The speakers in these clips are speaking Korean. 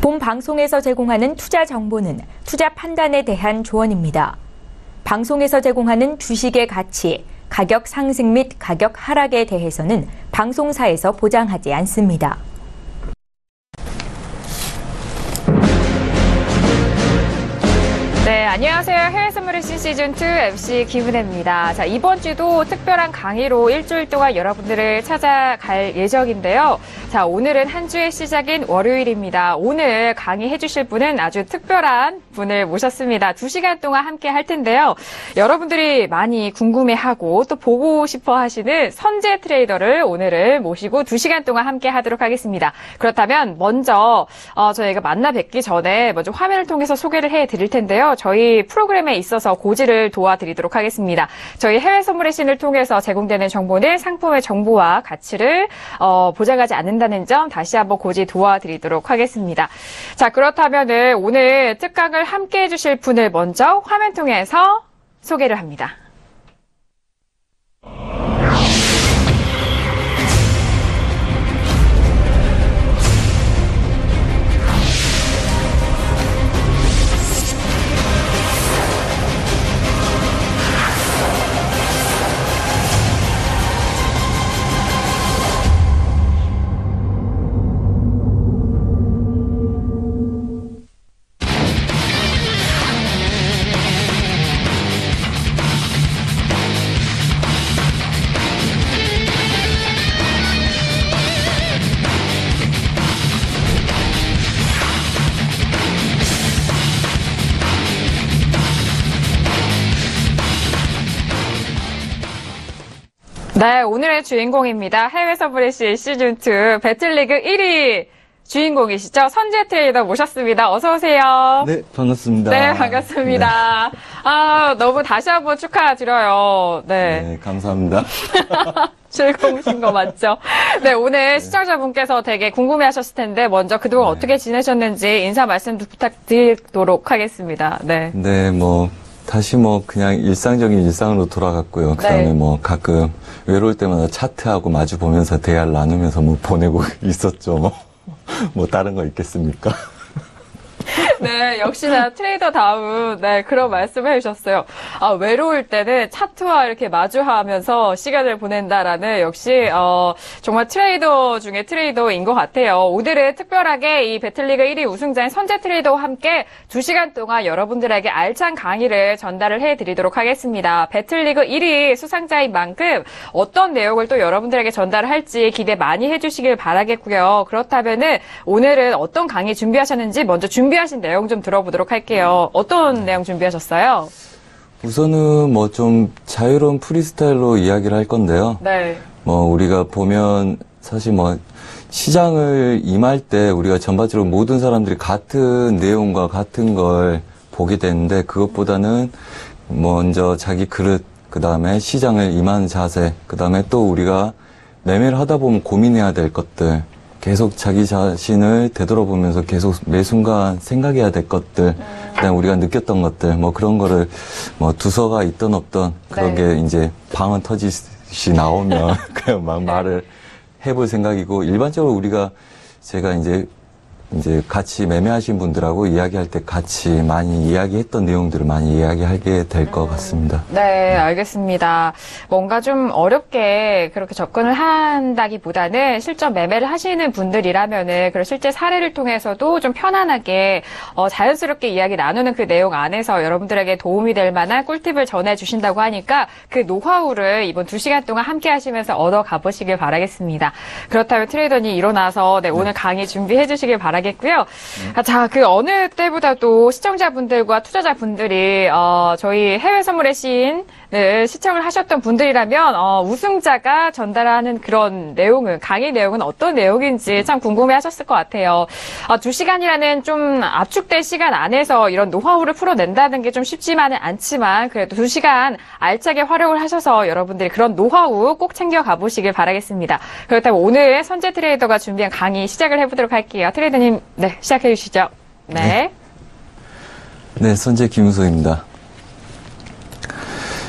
본 방송에서 제공하는 투자 정보는 투자 판단에 대한 조언입니다. 방송에서 제공하는 주식의 가치, 가격 상승 및 가격 하락에 대해서는 방송사에서 보장하지 않습니다. 네, 안녕하세요. 해외선물의 시즌2 MC 김은혜입니다. 자, 이번 주도 특별한 강의로 일주일 동안 여러분들을 찾아갈 예정인데요. 자, 오늘은 한 주의 시작인 월요일입니다. 오늘 강의해 주실 분은 아주 특별한 분을 모셨습니다. 2시간 동안 함께 할 텐데요. 여러분들이 많이 궁금해하고 또 보고 싶어 하시는 선재 트레이더를 오늘은 모시고 2시간 동안 함께 하도록 하겠습니다. 그렇다면 먼저 저희가 만나 뵙기 전에 먼저 화면을 통해서 소개를 해 드릴 텐데요. 저희 프로그램에 있어서 고지를 도와드리도록 하겠습니다. 저희 해외 선물의 신을 통해서 제공되는 정보는 상품의 정보와 가치를 보장하지 않는다는 점 다시 한번 고지 도와드리도록 하겠습니다. 자, 그렇다면은 오늘 특강을 함께 해주실 분을 먼저 화면 통해서 소개를 합니다. 네, 오늘의 주인공입니다. 해외 선물의시 시즌2 배틀리그 1위 주인공이시죠? 선재 트레이더 모셨습니다. 어서 오세요. 네, 반갑습니다. 네, 반갑습니다. 네. 아, 너무 다시 한번 축하드려요. 네. 네, 감사합니다. 즐거우신 거 맞죠? 네, 오늘 시청자분께서 되게 궁금해 하셨을 텐데, 먼저 그동안 어떻게 지내셨는지 인사 말씀도 부탁드리도록 하겠습니다. 네. 네, 다시 그냥 일상적인 일상으로 돌아갔고요. 그 다음에 가끔 외로울 때마다 차트하고 마주 보면서 대화를 나누면서 보내고 있었죠. 다른 거 있겠습니까? 네, 역시나 트레이더다운, 그런 말씀을 해주셨어요. 아, 외로울 때는 차트와 이렇게 마주하면서 시간을 보낸다라는 역시, 정말 트레이더 중에 트레이더인 것 같아요. 오늘은 특별하게 이 배틀리그 1위 우승자인 선재 트레이더와 함께 2시간 동안 여러분들에게 알찬 강의를 전달을 해드리도록 하겠습니다. 배틀리그 1위 수상자인 만큼 어떤 내용을 또 여러분들에게 전달을 할지 기대 많이 해주시길 바라겠고요. 그렇다면은 오늘은 어떤 강의 준비하셨는지 먼저 준비하신 내용 좀 들어보도록 할게요. 어떤 내용 준비하셨어요? 우선은 좀 자유로운 프리스타일로 이야기를 할 건데요. 네. 우리가 보면 사실 시장을 임할 때 우리가 전반적으로 모든 사람들이 같은 내용과 같은 걸 보게 되는데 그것보다는 먼저 자기 그릇, 그 다음에 시장을 임하는 자세, 그 다음에 또 우리가 매매를 하다 보면 고민해야 될 것들, 계속 자기 자신을 되돌아보면서 계속 매 순간 생각해야 될 것들, 그다음에 우리가 느꼈던 것들, 그런 거를 두서가 있던 없던 그런 게 이제 방언 터지시 나오면 그냥 막 말을 해볼 생각이고, 일반적으로 제가 이제 같이 매매하신 분들하고 이야기할 때 같이 많이 이야기했던 내용들을 많이 이야기하게 될 것 같습니다. 네, 알겠습니다. 뭔가 좀 어렵게 그렇게 접근을 한다기보다는 실전 매매를 하시는 분들이라면은 그런 실제 사례를 통해서도 좀 편안하게 자연스럽게 이야기 나누는 그 내용 안에서 여러분들에게 도움이 될 만한 꿀팁을 전해주신다고 하니까 그 노하우를 이번 2시간 동안 함께 하시면서 얻어가 보시길 바라겠습니다. 그렇다면 트레이더님 일어나서 오늘 강의 준비해 주시길 바라겠습니다. 고요. 자, 그 어느 때보다도 시청자분들과 투자자분들이 저희 해외 선물의 신을 시청을 하셨던 분들이라면 우승자가 전달하는 그런 내용은, 강의 내용은 어떤 내용인지 참 궁금해 하셨을 것 같아요. 2시간이라는 좀 압축된 시간 안에서 이런 노하우를 풀어낸다는 게 좀 쉽지만은 않지만 그래도 2시간 알차게 활용을 하셔서 여러분들이 그런 노하우 꼭 챙겨가 보시길 바라겠습니다. 그렇다면 오늘 선재 트레이더가 준비한 강의 시작을 해보도록 할게요. 트레이더님, 네, 시작해 주시죠. 네. 네, 선재 김우석입니다.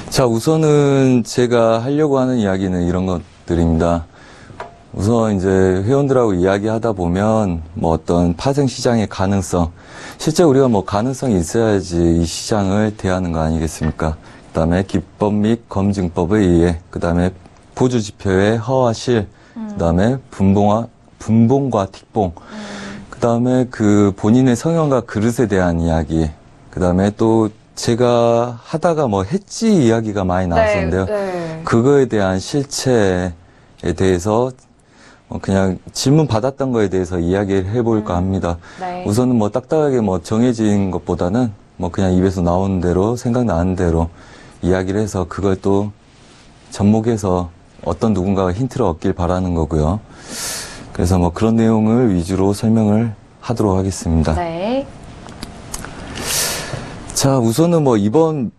자, 우선은 제가 하려고 하는 이야기는 이런 것들입니다. 우선 이제 회원들하고 이야기하다 보면 뭐 어떤 파생 시장의 가능성, 실제 우리가 뭐 가능성이 있어야지 이 시장을 대하는 거 아니겠습니까? 그다음에 기법 및 검증법에 의해, 그다음에 보조 지표의 허와 실, 그다음에 분봉과 틱봉, 그다음에 그 본인의 성향과 그릇에 대한 이야기, 그다음에 또 제가 하다가 뭐 했지 이야기가 많이 나왔었는데요. 네. 그거에 대한 실체에 대해서 그냥 질문 받았던 거에 대해서 이야기를 해볼까 합니다. 네. 우선은 뭐 딱딱하게 뭐 정해진 것보다는 뭐 그냥 입에서 나오는 대로 생각나는 대로 이야기를 해서 그걸 또 접목해서 어떤 누군가가 힌트를 얻길 바라는 거고요. 그래서 뭐 그런 내용을 위주로 설명을 하도록 하겠습니다. 네. 자, 우선은 뭐 이번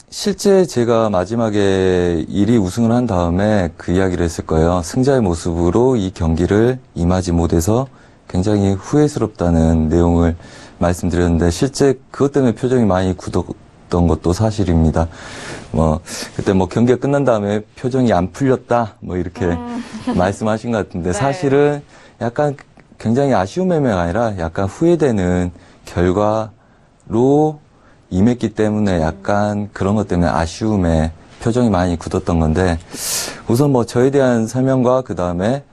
실제 제가 마지막에 1위 우승을 한 다음에 그 이야기를 했을 거예요. 승자의 모습으로 이 경기를 임하지 못해서 굉장히 후회스럽다는 내용을 말씀드렸는데 실제 그것 때문에 표정이 많이 굳었던 것도 사실입니다. 뭐 그때 뭐 경기가 끝난 다음에 표정이 안 풀렸다 뭐 이렇게 말씀하신 것 같은데 네. 사실은 약간 굉장히 아쉬운 매매가 아니라 약간 후회되는 결과로 임했기 때문에 약간 그런 것 때문에 아쉬움에 표정이 많이 굳었던 건데 우선 뭐 저에 대한 설명과 그 다음에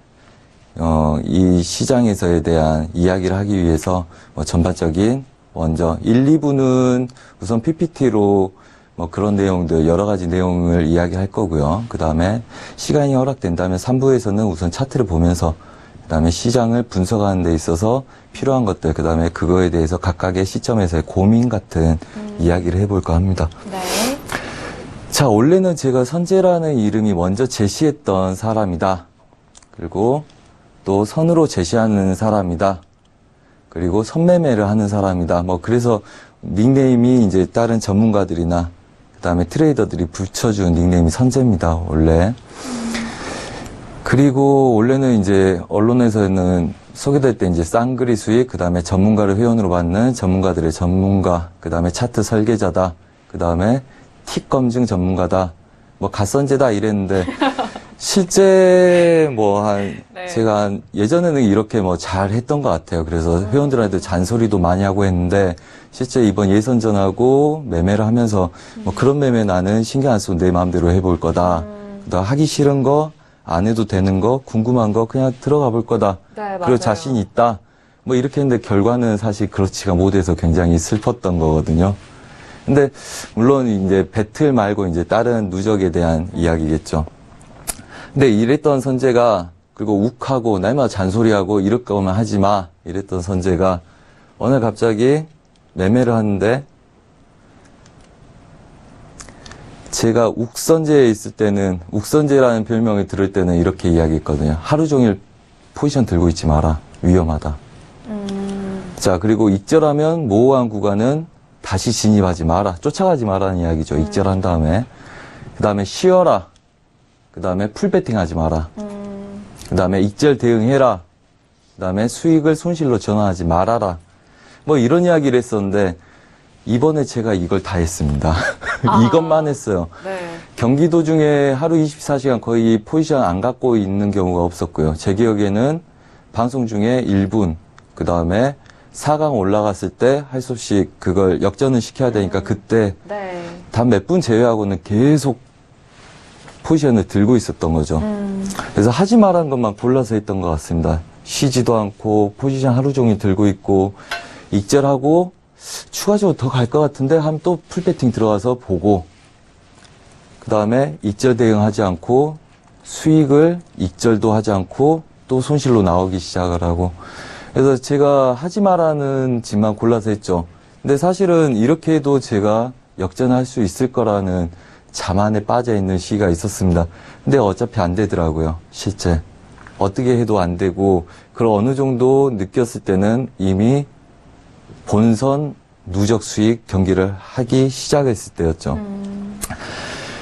이 시장에서에 대한 이야기를 하기 위해서 뭐 전반적인 먼저 1, 2부는 우선 PPT로 뭐 그런 내용들 여러 가지 내용을 이야기할 거고요. 그 다음에 시간이 허락된다면 3부에서는 우선 차트를 보면서 그 다음에 시장을 분석하는 데 있어서 필요한 것들, 그 다음에 그거에 대해서 각각의 시점에서의 고민 같은 이야기를 해볼까 합니다. 네. 자, 원래는 제가 선재라는 이름이 먼저 제시했던 사람이다. 그리고 또 선으로 제시하는 사람이다. 그리고 선매매를 하는 사람이다. 뭐, 그래서 닉네임이 이제 다른 전문가들이나 그 다음에 트레이더들이 붙여준 닉네임이 선재입니다, 원래. 그리고 원래는 이제 언론에서는 소개될 때 이제 쌍그리 수익, 그 다음에 전문가를 회원으로 받는 전문가들의 전문가, 그 다음에 차트 설계자다, 그 다음에 틱 검증 전문가다, 뭐 갓선제다 이랬는데 실제 뭐 네. 제가 예전에는 이렇게 뭐 잘했던 것 같아요. 그래서 회원들한테 잔소리도 많이 하고 했는데 실제 이번 예선전하고 매매를 하면서 뭐 그런 매매 나는 신경 안 쓰고 내 마음대로 해볼 거다. 그다음 하기 싫은 거, 안 해도 되는 거, 궁금한 거 그냥 들어가 볼 거다. 네, 맞아요. 그리고 자신 있다. 뭐 이렇게 했는데 결과는 사실 그렇지가 못해서 굉장히 슬펐던 거거든요. 근데 물론 이제 배틀 말고 이제 다른 누적에 대한 이야기겠죠. 근데 이랬던 선재가 그리고 욱하고 날마다 잔소리하고 이럴 거면 하지 마 이랬던 선재가 어느 날 갑자기 매매를 하는데 제가 욱선재에 있을 때는 욱선재라는 별명을 들을 때는 이렇게 이야기했거든요. 하루 종일 포지션 들고 있지 마라. 위험하다. 자, 그리고 익절하면 모호한 구간은 다시 진입하지 마라. 쫓아가지 마라는 이야기죠. 익절한 다음에. 그 다음에 쉬어라. 그 다음에 풀배팅 하지 마라. 그 다음에 익절 대응해라. 그 다음에 수익을 손실로 전환하지 말아라. 뭐 이런 이야기를 했었는데 이번에 제가 이걸 다 했습니다. 이것만 했어요. 네. 경기 도중에 하루 24시간 거의 포지션 안 갖고 있는 경우가 없었고요. 제 기억에는 방송 중에 1분, 그 다음에 4강 올라갔을 때 할 수 없이 그걸 역전을 시켜야 되니까 그때 네. 단 몇 분 제외하고는 계속 포지션을 들고 있었던 거죠. 그래서 하지 말라는 것만 골라서 했던 것 같습니다. 쉬지도 않고 포지션 하루 종일 들고 있고 익절하고 추가적으로 더 갈 것 같은데 하면 또 풀배팅 들어가서 보고 그 다음에 익절 대응하지 않고 수익을 익절도 하지 않고 또 손실로 나오기 시작을 하고 그래서 제가 하지 말라는 짓만 골라서 했죠. 근데 사실은 이렇게 해도 제가 역전할 수 있을 거라는 자만에 빠져 있는 시기가 있었습니다. 근데 어차피 안 되더라고요. 실제 어떻게 해도 안 되고 그걸 어느 정도 느꼈을 때는 이미 본선 누적 수익 경기를 하기 시작했을 때였죠.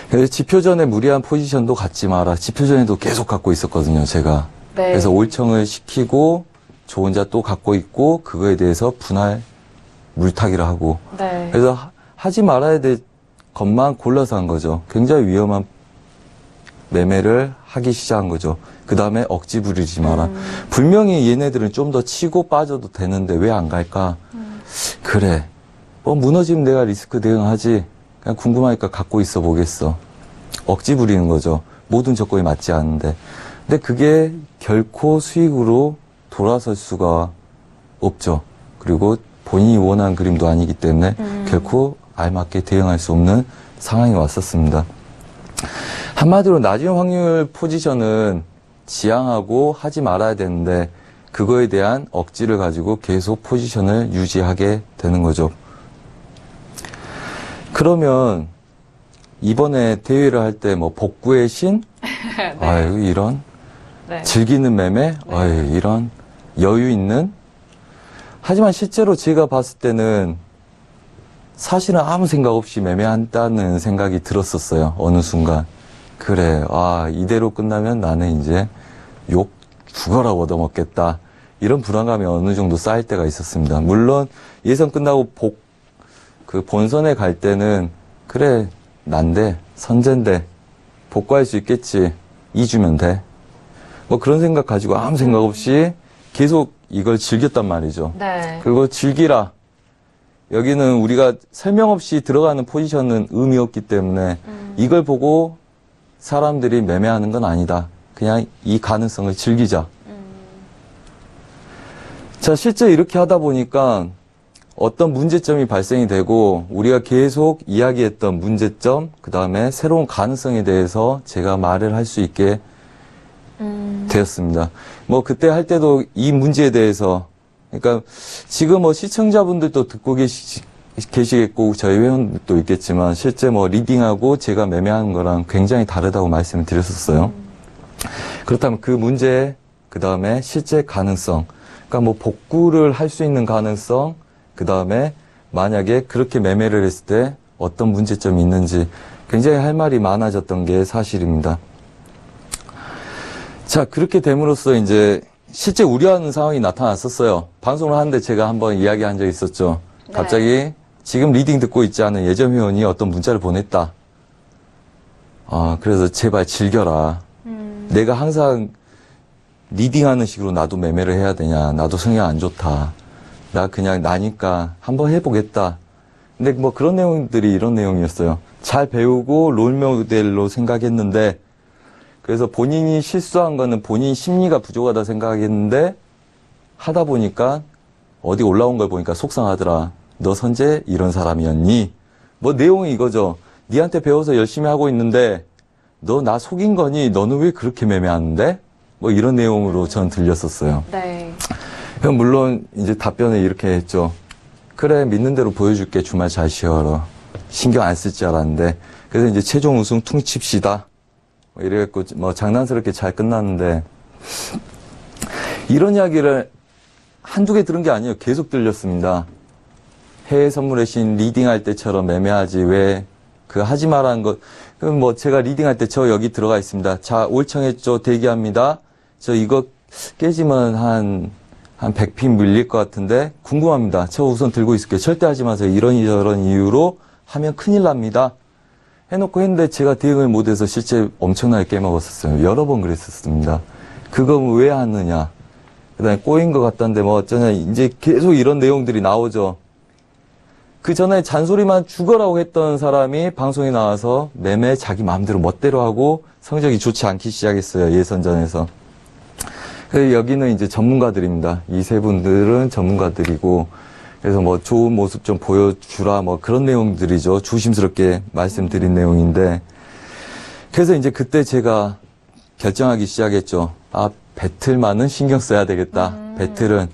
그래서 지표전에 무리한 포지션도 갖지 마라. 지표전에도 계속 갖고 있었거든요, 제가. 네. 그래서 올청을 시키고 저 혼자 또 갖고 있고 그거에 대해서 분할 물타기를 하고 네. 그래서 하지 말아야 될 것만 골라서 한 거죠. 굉장히 위험한 매매를 하기 시작한 거죠. 그 다음에 억지 부리지 마라. 분명히 얘네들은 좀 더 치고 빠져도 되는데 왜 안 갈까? 그래. 무너지면 내가 리스크 대응하지. 그냥 궁금하니까 갖고 있어 보겠어. 억지 부리는 거죠. 모든 조건이 맞지 않는데. 근데 그게 결코 수익으로 돌아설 수가 없죠. 그리고 본인이 원하는 그림도 아니기 때문에 결코 알맞게 대응할 수 없는 상황이 왔었습니다. 한마디로 낮은 확률 포지션은 지양하고 하지 말아야 되는데 그거에 대한 억지를 가지고 계속 포지션을 유지하게 되는 거죠. 그러면 이번에 대회를 할 때 뭐 복구의 신? 네. 아유 이런 네. 즐기는 매매? 아유 이런 여유 있는? 하지만 실제로 제가 봤을 때는 사실은 아무 생각 없이 매매한다는 생각이 들었었어요. 어느 순간. 그래, 이대로 끝나면 나는 이제 욕 죽어라 얻어먹겠다. 이런 불안감이 어느 정도 쌓일 때가 있었습니다. 물론 예선 끝나고 본선에 갈 때는 그래, 난데, 선제인데, 복구할 수 있겠지. 2주면 돼. 뭐 그런 생각 가지고 아무 생각 없이 계속 이걸 즐겼단 말이죠. 네. 그리고 즐기라. 여기는 우리가 설명 없이 들어가는 포지션은 의미 없기 때문에 이걸 보고 사람들이 매매하는 건 아니다. 그냥 이 가능성을 즐기자. 자, 실제 이렇게 하다 보니까 어떤 문제점이 발생이 되고 우리가 계속 이야기했던 문제점, 그 다음에 새로운 가능성에 대해서 제가 말을 할 수 있게 되었습니다. 뭐 그때 할 때도 이 문제에 대해서 그러니까 지금 뭐 시청자분들도 듣고 계시겠고 저희 회원들도 있겠지만 실제 뭐 리딩하고 제가 매매하는 거랑 굉장히 다르다고 말씀을 드렸었어요. 그렇다면 그 문제, 그 다음에 실제 가능성, 그러니까 뭐 복구를 할 수 있는 가능성, 그 다음에 만약에 그렇게 매매를 했을 때 어떤 문제점이 있는지 굉장히 할 말이 많아졌던 게 사실입니다. 자, 그렇게 됨으로써 이제 실제 우려하는 상황이 나타났었어요. 방송을 하는데 제가 한번 이야기한 적이 있었죠. 네. 갑자기 지금 리딩 듣고 있지 않은 예전 회원이 어떤 문자를 보냈다. 그래서 제발 즐겨라. 내가 항상 리딩하는 식으로 나도 매매를 해야 되냐. 나도 성향 안 좋다. 나 그냥 나니까 한번 해보겠다. 근데 뭐 그런 내용들이 이런 내용이었어요. 잘 배우고 롤모델로 생각했는데 그래서 본인이 실수한 거는 본인 심리가 부족하다 생각했는데 하다 보니까 어디 올라온 걸 보니까 속상하더라. 너 선재 이런 사람이었니? 뭐 내용이 이거죠. 니한테 배워서 열심히 하고 있는데 너 나 속인 거니? 너는 왜 그렇게 매매하는데? 뭐 이런 내용으로 전 들렸었어요. 네. 그럼 물론 이제 답변을 이렇게 했죠. 그래 믿는 대로 보여줄게. 주말 잘 쉬어라. 신경 안 쓸 줄 알았는데 그래서 이제 최종 우승 퉁칩시다. 뭐 이래갖고 뭐 장난스럽게 잘 끝났는데 이런 이야기를 한두 개 들은 게 아니에요. 계속 들렸습니다. 해외 선물의 신 리딩할 때처럼 매매하지 왜 그 하지 말라는 것. 그럼 뭐 제가 리딩할 때 저 여기 들어가 있습니다. 자, 올청했죠. 대기합니다. 저 이거 깨지면 한 100핀 밀릴 것 같은데 궁금합니다. 저 우선 들고 있을게요. 절대 하지 마세요. 이런 이유로 하면 큰일 납니다. 해놓고 했는데 제가 대응을 못해서 실제 엄청나게 깨먹었었어요. 여러 번 그랬었습니다. 그거 왜 하느냐. 그 다음에 꼬인 것 같던데 뭐 어쩌냐. 이제 계속 이런 내용들이 나오죠. 그 전에 잔소리만 죽어라고 했던 사람이 방송에 나와서 매매 자기 마음대로 멋대로 하고 성적이 좋지 않기 시작했어요. 예선전에서. 그래서 여기는 이제 전문가들입니다. 이 세 분들은 전문가들이고 그래서 뭐 좋은 모습 좀 보여주라 뭐 그런 내용들이죠. 조심스럽게 말씀드린 내용인데 그래서 이제 그때 제가 결정하기 시작했죠. 배틀만은 신경 써야 되겠다. 배틀은.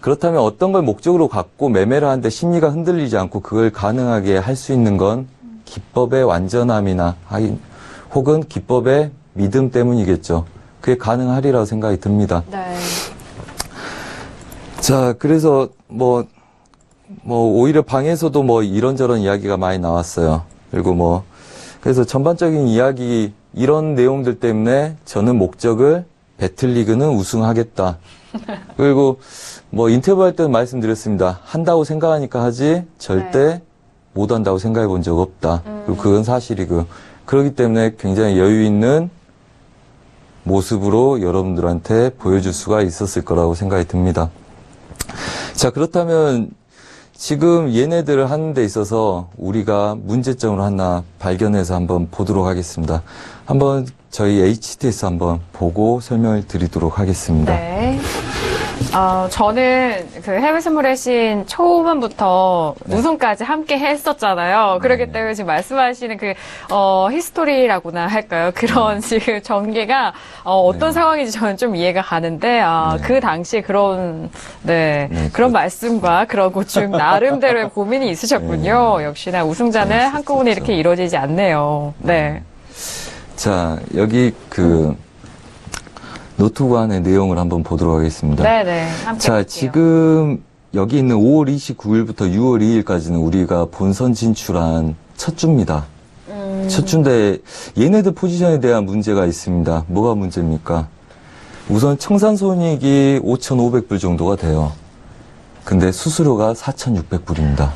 그렇다면 어떤 걸 목적으로 갖고 매매를 하는데 심리가 흔들리지 않고 그걸 가능하게 할 수 있는 건 기법의 완전함이나 혹은 기법의 믿음 때문이겠죠. 그게 가능하리라고 생각이 듭니다. 네. 자, 그래서 뭐 오히려 방에서도 뭐 이런저런 이야기가 많이 나왔어요. 그리고 그래서 전반적인 이야기, 이런 내용들 때문에 저는 목적을 배틀리그는 우승하겠다. 그리고 인터뷰할 때는 말씀드렸습니다. 한다고 생각하니까 하지 절대 못 한다고 생각해 본 적 없다. 그리고 그건 사실이고 그렇기 때문에 굉장히 여유 있는 모습으로 여러분들한테 보여줄 수가 있었을 거라고 생각이 듭니다. 자, 그렇다면 지금 얘네들을 하는 데 있어서 우리가 문제점을 하나 발견해서 한번 보도록 하겠습니다. 한번 저희 HTS 한번 보고 설명을 드리도록 하겠습니다. 네. 저는 그 해외 선물의 신 초반부터 우승까지 함께 했었잖아요. 그렇기 때문에 지금 말씀하시는 그, 히스토리라고나 할까요? 그런 지금 전개가, 어떤 상황인지 저는 좀 이해가 가는데, 그 당시에 그런, 그런 말씀과 그런 고충, 나름대로의 고민이 있으셨군요. 역시나 우승자는 한꺼번에 이렇게 이루어지지 않네요. 네. 자, 여기 노트북 안의 내용을 한번 보도록 하겠습니다. 네네. 함께 자, 볼게요. 지금 여기 있는 5월 29일부터 6월 2일까지는 우리가 본선 진출한 첫 주입니다. 첫 주인데 얘네들 포지션에 대한 문제가 있습니다. 뭐가 문제입니까? 우선 청산손익이 5,500불 정도가 돼요. 근데 수수료가 4,600불입니다.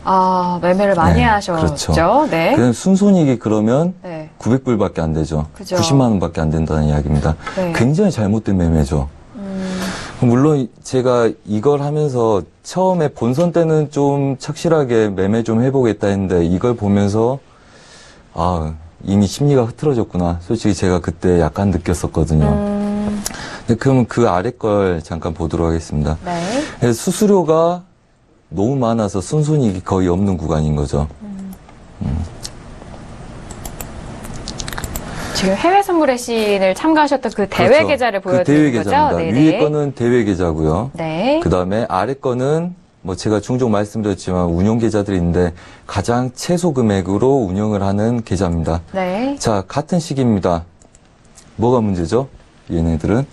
매매를 많이 네, 하셨죠? 그렇죠. 네. 그냥 순손익이 그러면 네. 900불밖에 안 되죠. 그죠. 90만 원밖에 안 된다는 이야기입니다. 네. 굉장히 잘못된 매매죠. 물론 제가 이걸 하면서 처음에 본선 때는 좀 착실하게 매매 좀 해보겠다 했는데 이걸 보면서 이미 심리가 흐트러졌구나. 솔직히 제가 그때 약간 느꼈었거든요. 근데 그럼 그 아래 걸 잠깐 보도록 하겠습니다. 네. 수수료가 너무 많아서 순손익이 거의 없는 구간인 거죠. 지금 해외 선물의 신을 참가하셨던 그 대회 그렇죠. 계좌를 그 보여드리는 대회 거죠? 계좌입니다. 네네. 위에 거는 대회 계좌고요. 네. 그 다음에 아래 거는 뭐 제가 종종 말씀드렸지만 운용 계좌들이 있는데 가장 최소 금액으로 운영을 하는 계좌입니다. 네. 자, 같은 시기입니다. 뭐가 문제죠? 얘네들은.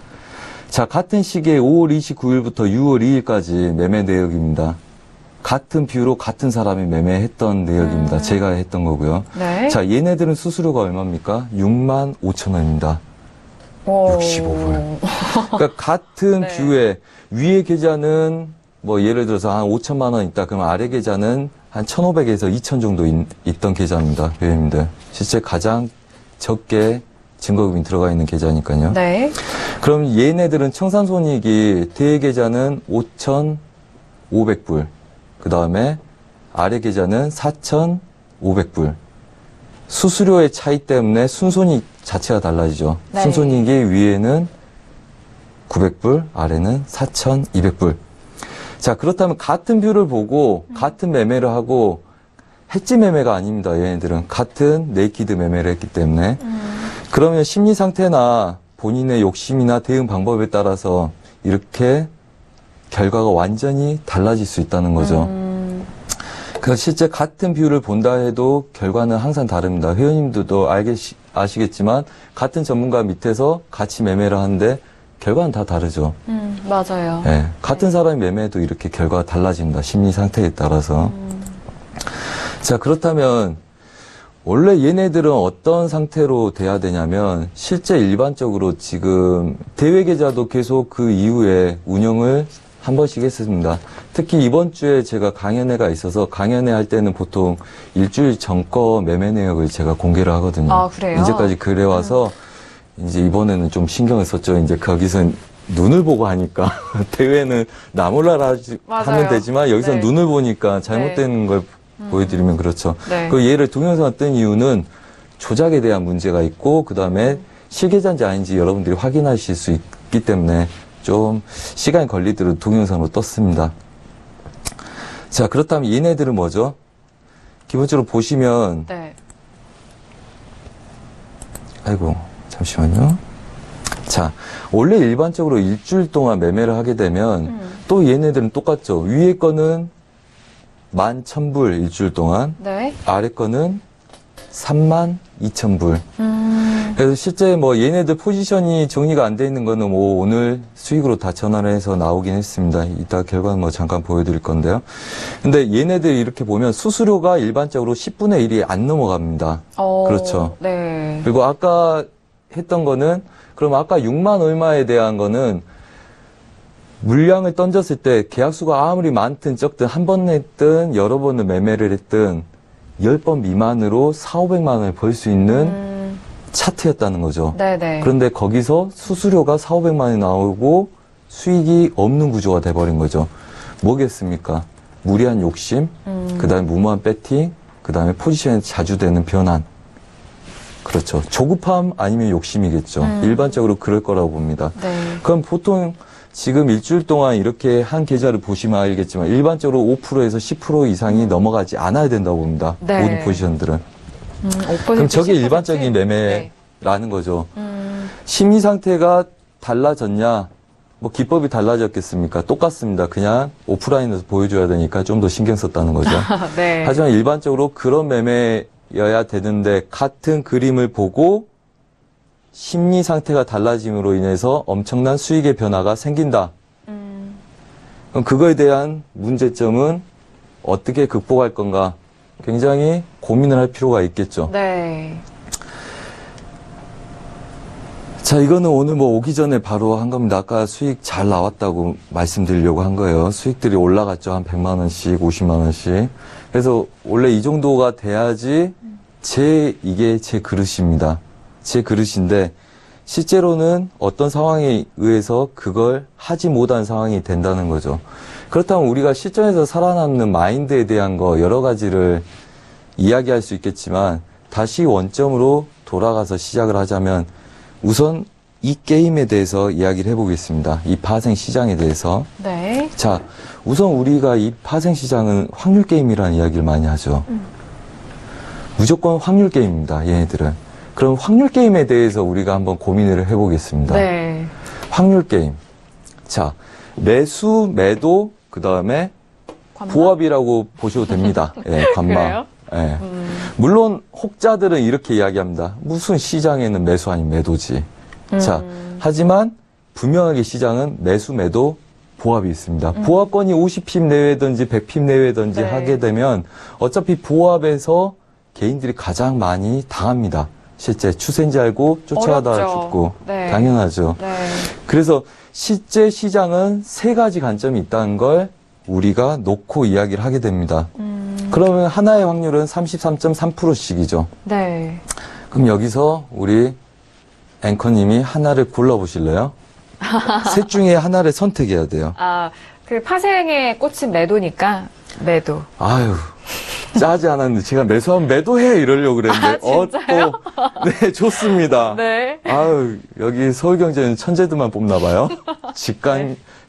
자, 같은 시기에 5월 29일부터 6월 2일까지 매매 내역입니다. 같은 뷰로 같은 사람이 매매했던 내역입니다. 제가 했던 거고요. 네. 자, 얘네들은 수수료가 얼마입니까? 6만 5천 원입니다. 65불. 그러니까 같은 네. 뷰에 위에 계좌는 뭐 예를 들어서 한 5천만 원 있다. 그러면 아래 계좌는 한 1,500에서 2,000 정도 있던 계좌입니다. 회원님들. 실제 가장 적게 증거금이 들어가 있는 계좌니까요. 네. 그럼 얘네들은 청산손익이 대회 계좌는 5,500불. 그 다음에 아래 계좌는 4,500불. 수수료의 차이 때문에 순손익 자체가 달라지죠. 네. 순손익이 위에는 900불, 아래는 4,200불. 자, 그렇다면 같은 뷰를 보고 같은 매매를 하고 해지 매매가 아닙니다. 얘네들은 같은 네이키드 매매를 했기 때문에. 그러면 심리 상태나 본인의 욕심이나 대응 방법에 따라서 이렇게 결과가 완전히 달라질 수 있다는 거죠. 그래서 실제 같은 뷰를 본다 해도 결과는 항상 다릅니다. 회원님들도 아시겠지만 같은 전문가 밑에서 같이 매매를 하는데 결과는 다 다르죠. 맞아요. 네, 같은 사람이 매매해도 이렇게 결과가 달라집니다. 심리 상태에 따라서. 자, 그렇다면 원래 얘네들은 어떤 상태로 돼야 되냐면 실제 일반적으로 지금 대회 계좌도 계속 그 이후에 운영을 한 번씩 했습니다. 특히 이번 주에 제가 강연회가 있어서 강연회 할 때는 보통 일주일 전 거 매매 내역을 제가 공개를 하거든요. 그래요? 이제까지 그래와서 이제 이번에는 좀 신경을 썼죠. 이제 거기서 눈을 보고 하니까 대회는 나 몰라라 하면 되지만 여기서 네. 눈을 보니까 잘못된 걸 보여드리면 그렇죠. 네. 그 얘를 동영상을 뜬 이유는 조작에 대한 문제가 있고 그 다음에 실계좌인지 아닌지 여러분들이 확인하실 수 있기 때문에 좀 시간이 걸리더라도 동영상으로 떴습니다. 자, 그렇다면 얘네들은 뭐죠? 기본적으로 보시면 네. 아이고 잠시만요. 자, 원래 일반적으로 일주일 동안 매매를 하게 되면 또 얘네들은 똑같죠. 위에 거는 11,000불 일주일 동안, 네. 아래 거는 32,000불. 그래서 실제 뭐 얘네들 포지션이 정리가 안 돼 있는 거는 뭐 오늘 수익으로 다 전환을 해서 나오긴 했습니다. 이따 결과는 뭐 잠깐 보여드릴 건데요. 근데 얘네들 이렇게 보면 수수료가 일반적으로 10분의 1이 안 넘어갑니다. 그렇죠. 네. 그리고 아까 했던 거는 그럼 아까 6만 얼마에 대한 거는 물량을 던졌을 때 계약수가 아무리 많든 적든 한 번 했든 여러 번을 매매를 했든 10번 미만으로 4, 500만 원을 벌 수 있는 차트였다는 거죠. 네네. 그런데 거기서 수수료가 4,500만 원이 나오고 수익이 없는 구조가 돼버린 거죠. 뭐겠습니까? 무리한 욕심, 그 다음에 무모한 배팅, 그 다음에 포지션에 자주 되는 변환. 그렇죠. 조급함 아니면 욕심이겠죠. 일반적으로 그럴 거라고 봅니다. 네. 그럼 보통 지금 일주일 동안 이렇게 한 계좌를 보시면 알겠지만 일반적으로 5%에서 10% 이상이 넘어가지 않아야 된다고 봅니다. 네. 모든 포지션들은. 5%, 그럼 저게 10%? 일반적인 매매라는 네. 거죠. 심리 상태가 달라졌냐? 뭐 기법이 달라졌겠습니까? 똑같습니다. 그냥 오프라인에서 보여줘야 되니까 좀 더 신경 썼다는 거죠. 네. 하지만 일반적으로 그런 매매여야 되는데 같은 그림을 보고 심리 상태가 달라짐으로 인해서 엄청난 수익의 변화가 생긴다. 그럼 그거에 대한 문제점은 어떻게 극복할 건가? 굉장히 고민을 할 필요가 있겠죠. 네. 자, 이거는 오늘 뭐 오기 전에 바로 한 겁니다. 아까 수익 잘 나왔다고 말씀드리려고 한 거예요. 수익들이 올라갔죠. 한 100만 원씩, 50만 원씩. 그래서 원래 이 정도가 돼야지 이게 제 그릇입니다. 제 그릇인데 실제로는 어떤 상황에 의해서 그걸 하지 못한 상황이 된다는 거죠. 그렇다면 우리가 실전에서 살아남는 마인드에 대한 거 여러 가지를 이야기할 수 있겠지만 다시 원점으로 돌아가서 시작을 하자면 우선 이 게임에 대해서 이야기를 해보겠습니다. 이 파생 시장에 대해서. 네. 자, 우선 우리가 이 파생 시장은 확률 게임이라는 이야기를 많이 하죠. 무조건 확률 게임입니다. 얘네들은. 그럼 확률 게임에 대해서 우리가 한번 고민을 해보겠습니다. 네. 확률 게임. 자, 매수, 매도, 그 다음에 보합이라고 보셔도 됩니다. 예, 관마. 그래요? 예. 물론 혹자들은 이렇게 이야기합니다. 무슨 시장에는 매수 아닌 매도지. 자, 하지만 분명하게 시장은 매수, 매도, 보합이 있습니다. 보합권이 50핍 내외든지 100핍 내외든지 네. 하게 되면 어차피 보합에서 개인들이 가장 많이 당합니다. 실제 추세인지 알고 쫓아가다가 어렵죠. 죽고. 네. 당연하죠. 네. 그래서 실제 시장은 세 가지 관점이 있다는 걸 우리가 놓고 이야기를 하게 됩니다. 그러면 하나의 확률은 33.3%씩이죠. 네. 그럼 여기서 우리 앵커님이 하나를 골라보실래요? 셋 중에 하나를 선택해야 돼요. 아, 그 파생에 꽂힌 매도니까 매도. 아유, 짜지 않았는데 제가 매수하면 매도해 이러려고 그랬는데 진짜요? 또 네, 좋습니다. 네. 아유, 여기 서울경제는 천재들만 뽑나 봐요.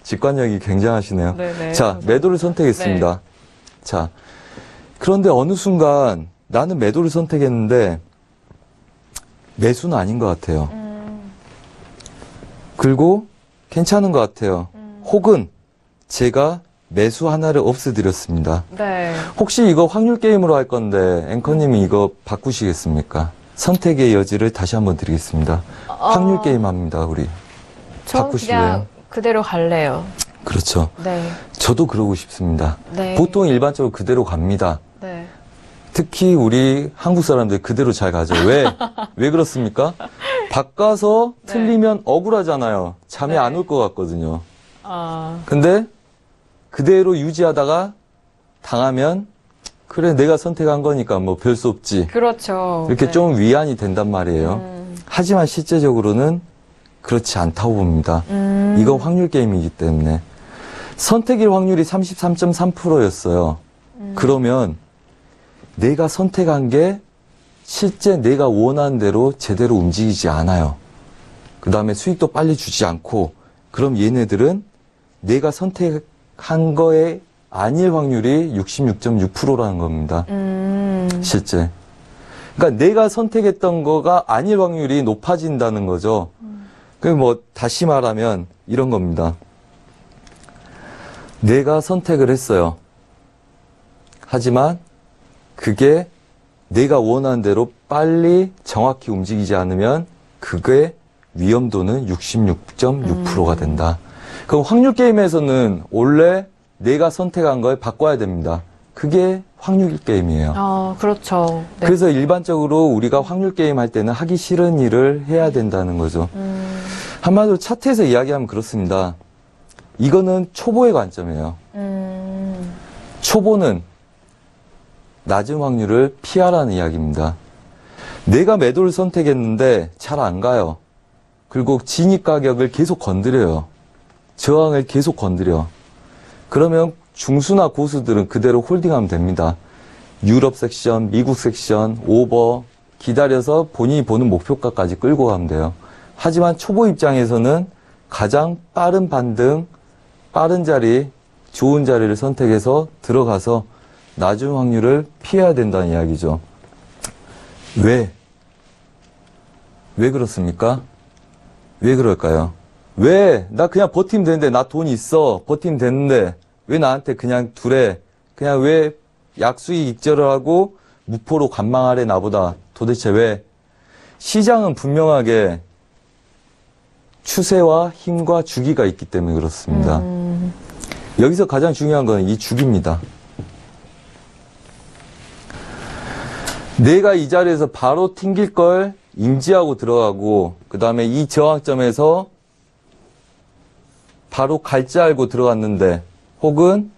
직관력이 굉장하시네요. 네네. 자, 매도를 선택했습니다. 자, 그런데 어느 순간 나는 매도를 선택했는데 매수는 아닌 것 같아요. 그리고 괜찮은 것 같아요. 혹은 제가 매수 하나를 없애드렸습니다. 네. 혹시 이거 확률 게임으로 할 건데 앵커님이 이거 바꾸시겠습니까? 선택의 여지를 다시 한번 드리겠습니다. 확률 게임 합니다, 우리. 전 바꾸실래요? 그냥 그대로 갈래요. 그렇죠. 네. 저도 그러고 싶습니다. 네. 보통 일반적으로 그대로 갑니다. 네. 특히 우리 한국 사람들 그대로 잘 가죠. 왜? 왜 그렇습니까? 바꿔서 네. 틀리면 억울하잖아요. 잠이 네. 안 올 것 같거든요. 아, 근데 그대로 유지하다가 당하면 그래 내가 선택한 거니까 뭐 별 수 없지. 그렇죠. 이렇게 네. 좀 위안이 된단 말이에요. 하지만 실제적으로는 그렇지 않다고 봅니다. 이건 확률 게임이기 때문에. 선택일 확률이 33.3%였어요. 그러면 내가 선택한 게 실제 내가 원하는 대로 제대로 움직이지 않아요. 그 다음에 수익도 빨리 주지 않고 그럼 얘네들은 내가 선택한 거에 아닐 확률이 66.6%라는 겁니다. 실제. 그러니까 내가 선택했던 거가 아닐 확률이 높아진다는 거죠. 그 뭐 다시 말하면 이런 겁니다. 내가 선택을 했어요. 하지만 그게 내가 원하는 대로 빨리 정확히 움직이지 않으면 그게 위험도는 66.6%가 된다. 그럼 확률 게임에서는 원래 내가 선택한 걸 바꿔야 됩니다. 그게 확률 게임이에요. 그렇죠. 네. 그래서 일반적으로 우리가 확률 게임 할 때는 하기 싫은 일을 해야 된다는 거죠. 한마디로 차트에서 이야기하면 그렇습니다. 이거는 초보의 관점이에요. 초보는 낮은 확률을 피하라는 이야기입니다. 내가 매도를 선택했는데 잘 안 가요. 그리고 진입 가격을 계속 건드려요. 저항을 계속 건드려. 그러면 중수나 고수들은 그대로 홀딩하면 됩니다. 유럽 섹션, 미국 섹션, 오버 기다려서 본인이 보는 목표가까지 끌고 가면 돼요. 하지만 초보 입장에서는 가장 빠른 반등, 빠른 자리, 좋은 자리를 선택해서 들어가서 낮은 확률을 피해야 된다는 이야기죠. 왜 그렇습니까? 왜 그럴까요? 왜? 나 그냥 버티면 되는데, 나 돈 있어. 버티면 되는데, 왜 나한테 그냥 두래? 그냥 왜 약수익 익절을 하고 무포로 관망하래 나보다? 도대체 왜? 시장은 분명하게 추세와 힘과 주기가 있기 때문에 그렇습니다. 여기서 가장 중요한 건 이 주기입니다. 내가 이 자리에서 바로 튕길 걸 인지하고 들어가고, 그 다음에 이 저항점에서 바로 갈지 알고 들어갔는데, 혹은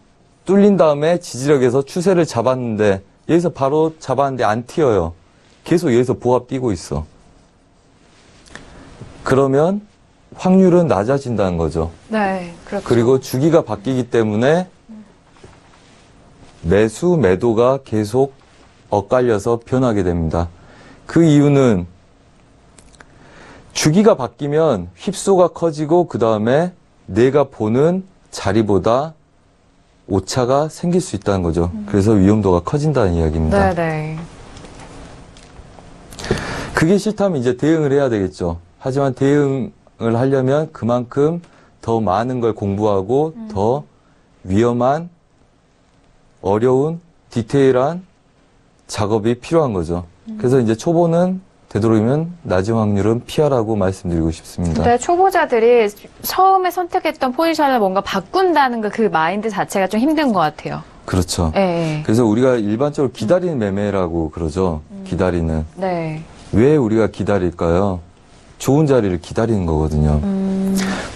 뚫린 다음에 지지력에서 추세를 잡았는데, 여기서 바로 잡았는데 안 튀어요. 계속 여기서 보합 뛰고 있어. 그러면 확률은 낮아진다는 거죠. 네, 그렇죠. 그리고 주기가 바뀌기 때문에 매수, 매도가 계속 엇갈려서 변하게 됩니다. 그 이유는 주기가 바뀌면 휩소가 커지고 그 다음에 내가 보는 자리보다 오차가 생길 수 있다는 거죠. 그래서 위험도가 커진다는 이야기입니다. 네네. 그게 싫다면 이제 대응을 해야 되겠죠. 하지만 대응을 하려면 그만큼 더 많은 걸 공부하고 더 위험한, 어려운, 디테일한 작업이 필요한 거죠. 그래서 이제 초보는 되도록이면 낮은 확률은 피하라고 말씀드리고 싶습니다. 근데 초보자들이 처음에 선택했던 포지션을 뭔가 바꾼다는 그 마인드 자체가 좀 힘든 것 같아요. 그렇죠. 네. 그래서 우리가 일반적으로 기다리는 매매라고 그러죠. 기다리는. 네. 왜 우리가 기다릴까요? 좋은 자리를 기다리는 거거든요.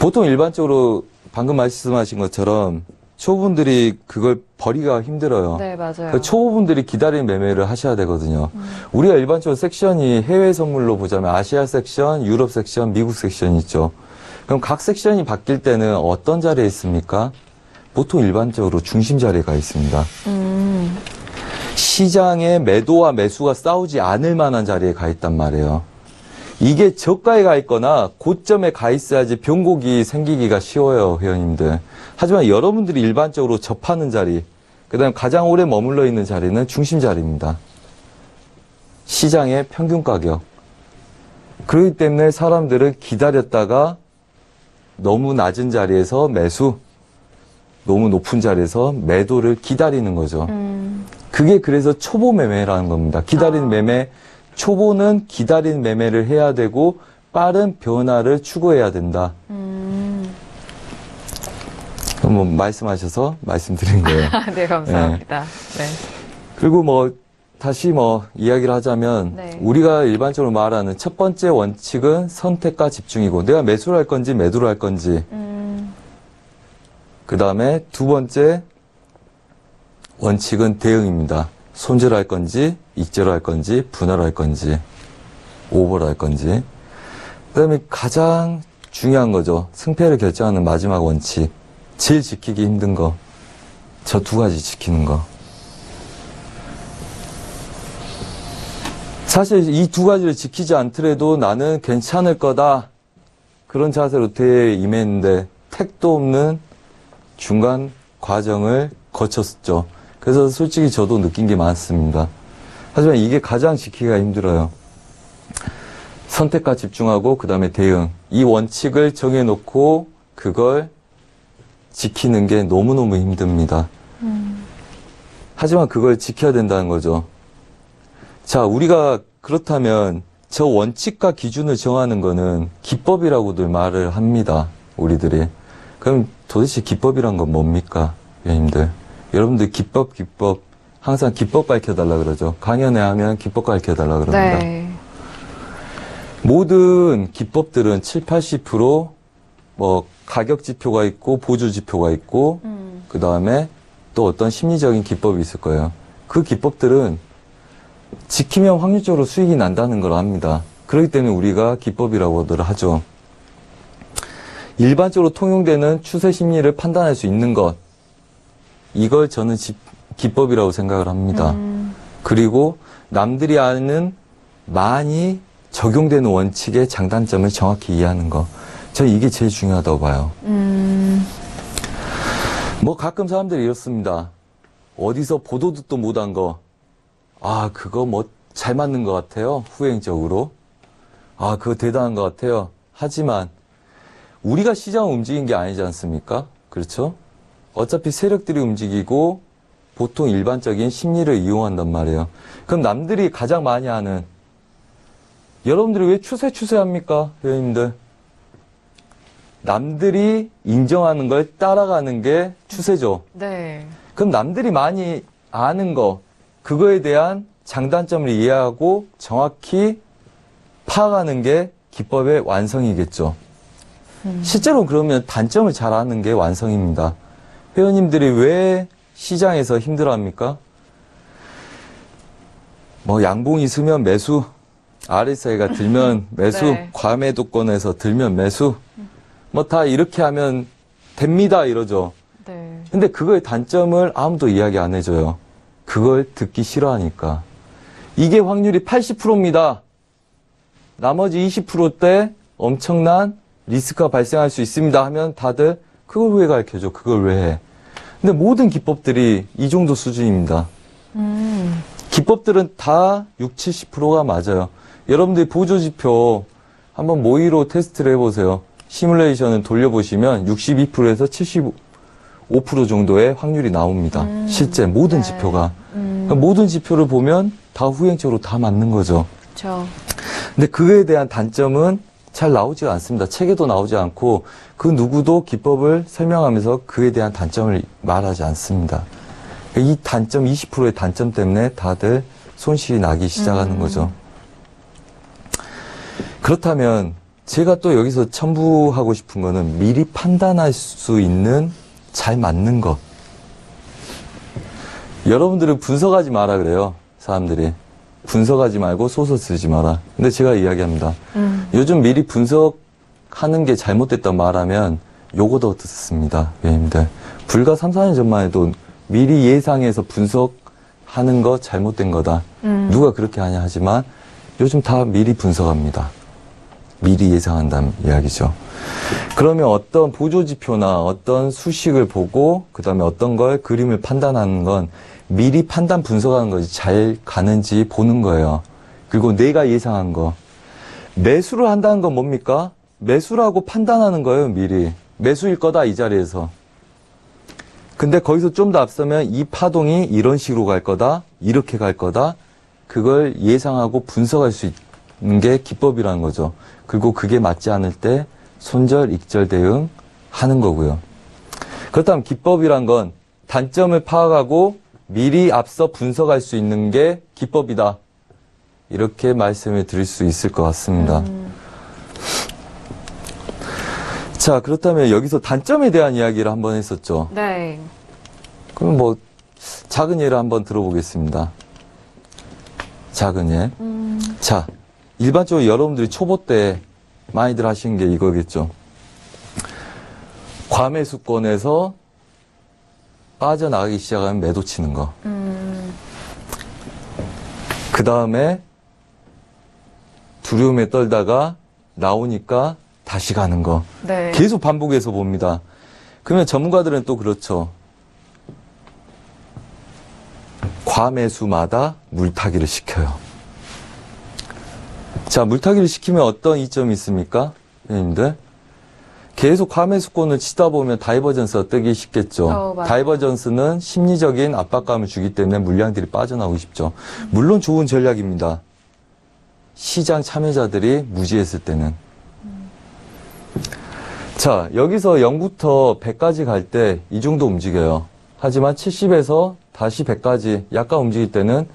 보통 일반적으로 방금 말씀하신 것처럼 초보분들이 그걸 버리기가 힘들어요. 네, 맞아요. 그러니까 초보분들이 기다리는 매매를 하셔야 되거든요. 우리가 일반적으로 섹션이 해외 선물로 보자면 아시아 섹션, 유럽 섹션, 미국 섹션이 있죠. 그럼 각 섹션이 바뀔 때는 어떤 자리에 있습니까? 보통 일반적으로 중심 자리에 가 있습니다. 시장의 매도와 매수가 싸우지 않을 만한 자리에 가 있단 말이에요. 이게 저가에 가 있거나 고점에 가 있어야지 변곡이 생기기가 쉬워요, 회원님들. 하지만 여러분들이 일반적으로 접하는 자리, 그 다음에 가장 오래 머물러 있는 자리는 중심 자리입니다. 시장의 평균 가격. 그렇기 때문에 사람들은 기다렸다가 너무 낮은 자리에서 매수, 너무 높은 자리에서 매도를 기다리는 거죠. 그게 그래서 초보 매매라는 겁니다. 기다리는 매매, 초보는 기다리는 매매를 해야 되고 빠른 변화를 추구해야 된다. 뭐 말씀하셔서 말씀드린 거예요. 네, 감사합니다. 네. 그리고 다시 이야기를 하자면 네. 우리가 일반적으로 말하는 첫 번째 원칙은 선택과 집중이고 내가 매수를 할 건지 매도를 할 건지 그 다음에 두 번째 원칙은 대응입니다. 손절을 할 건지 익절을 할 건지 분할을 할 건지 오버를 할 건지 그 다음에 가장 중요한 거죠. 승패를 결정하는 마지막 원칙. 제일 지키기 힘든 거. 저 두 가지 지키는 거. 사실 이 두 가지를 지키지 않더라도 나는 괜찮을 거다. 그런 자세로 대회에 임했는데 택도 없는 중간 과정을 거쳤죠. 그래서 솔직히 저도 느낀 게 많습니다. 하지만 이게 가장 지키기가 힘들어요. 선택과 집중하고 그 다음에 대응. 이 원칙을 정해놓고 그걸 지키는 게 너무너무 힘듭니다. 하지만 그걸 지켜야 된다는 거죠. 자, 우리가 그렇다면 저 원칙과 기준을 정하는 거는 기법이라고들 말을 합니다. 우리들이. 그럼 도대체 기법이란 건 뭡니까? 회원님들. 여러분들 기법 항상 기법 밝혀달라 그러죠. 강연회 하면 기법 밝혀달라 그럽니다. 네. 모든 기법들은 70~80% 가격 지표가 있고 보조 지표가 있고 그 다음에 또 어떤 심리적인 기법이 있을 거예요. 그 기법들은 지키면 확률적으로 수익이 난다는 걸 압니다. 그렇기 때문에 우리가 기법이라고들 하죠. 일반적으로 통용되는 추세 심리를 판단할 수 있는 것, 이걸 저는 기법이라고 생각을 합니다. 그리고 남들이 아는 많이 적용되는 원칙의 장단점을 정확히 이해하는 것, 저는 이게 제일 중요하다고 봐요. 뭐 가끔 사람들이 이렇습니다. 어디서 보도 듣도 못한 거, 아 그거 뭐 잘 맞는 것 같아요. 후행적으로. 아 그거 대단한 것 같아요. 하지만 우리가 시장을 움직인 게 아니지 않습니까? 그렇죠? 어차피 세력들이 움직이고 보통 일반적인 심리를 이용한단 말이에요. 그럼 남들이 가장 많이 하는, 여러분들이 왜 추세합니까? 회원님들. 남들이 인정하는 걸 따라가는 게 추세죠. 네. 그럼 남들이 많이 아는 거, 그거에 대한 장단점을 이해하고 정확히 파악하는 게 기법의 완성이겠죠. 실제로 그러면 단점을 잘 아는 게 완성입니다. 회원님들이 왜 시장에서 힘들어합니까? 뭐 양봉이 있으면 매수, RSI가 들면 매수, 네. 과매도권에서 들면 매수, 뭐 다 이렇게 하면 됩니다 이러죠. 네. 근데 그거의 단점을 아무도 이야기 안 해줘요. 그걸 듣기 싫어하니까. 이게 확률이 80%입니다. 나머지 20%대 엄청난 리스크가 발생할 수 있습니다 하면 다들 그걸 왜 가르쳐줘? 그걸 왜 해? 근데 모든 기법들이 이 정도 수준입니다. 기법들은 다 60, 70%가 맞아요. 여러분들이 보조지표 한번 모의로 테스트를 해보세요. 시뮬레이션을 돌려보시면 62%에서 75% 정도의 확률이 나옵니다. 실제 모든 네. 지표가. 그러니까 모든 지표를 보면 다 후행적으로 다 맞는 거죠. 그렇죠. 근데 그에 대한 단점은 잘 나오지가 않습니다. 책에도 나오지 않고 그 누구도 기법을 설명하면서 그에 대한 단점을 말하지 않습니다. 이 단점, 20%의 단점 때문에 다들 손실이 나기 시작하는 거죠. 그렇다면 제가 또 여기서 첨부하고 싶은 거는 미리 판단할 수 있는 잘 맞는 것. 여러분들은 분석하지 마라 그래요. 사람들이. 분석하지 말고 소설 쓰지 마라. 근데 제가 이야기합니다. 요즘 미리 분석하는 게 잘못됐다 말하면 요거도 듣습니다. 회원님들. 불과 3, 4년 전만 해도 미리 예상해서 분석하는 거 잘못된 거다. 누가 그렇게 하냐 하지만 요즘 다 미리 분석합니다. 미리 예상한다는 이야기죠. 그러면 어떤 보조지표나 어떤 수식을 보고 그 다음에 어떤 걸 그림을 판단하는 건 미리 판단 분석하는 것이 잘 가는지 보는 거예요. 그리고 내가 예상한 거. 매수를 한다는 건 뭡니까? 매수라고 판단하는 거예요, 미리. 매수일 거다, 이 자리에서. 근데 거기서 좀 더 앞서면 이 파동이 이런 식으로 갈 거다, 이렇게 갈 거다. 그걸 예상하고 분석할 수 있는 게 기법이라는 거죠. 그리고 그게 맞지 않을 때 손절, 익절 대응 하는 거고요. 그렇다면 기법이란 건 단점을 파악하고 미리 앞서 분석할 수 있는 게 기법이다. 이렇게 말씀을 드릴 수 있을 것 같습니다. 자, 그렇다면 여기서 단점에 대한 이야기를 한번 했었죠. 네. 그럼 뭐 작은 예를 한번 들어보겠습니다. 작은 예. 자, 일반적으로 여러분들이 초보 때 많이들 하시는 게 이거겠죠. 과매수권에서 빠져나가기 시작하면 매도 치는 거. 그 다음에 두려움에 떨다가 나오니까 다시 가는 거. 네. 계속 반복해서 봅니다. 그러면 전문가들은 또 그렇죠. 과매수마다 물타기를 시켜요. 자, 물타기를 시키면 어떤 이점이 있습니까? 회원님들? 계속 과매수권을 치다 보면 다이버전스가 뜨기 쉽겠죠. 맞아요. 다이버전스는 심리적인 압박감을 주기 때문에 물량들이 빠져나오고 싶죠. 물론 좋은 전략입니다. 시장 참여자들이 무지했을 때는. 자, 여기서 0부터 100까지 갈 때 이 정도 움직여요. 하지만 70에서 다시 100까지 약간 움직일 때는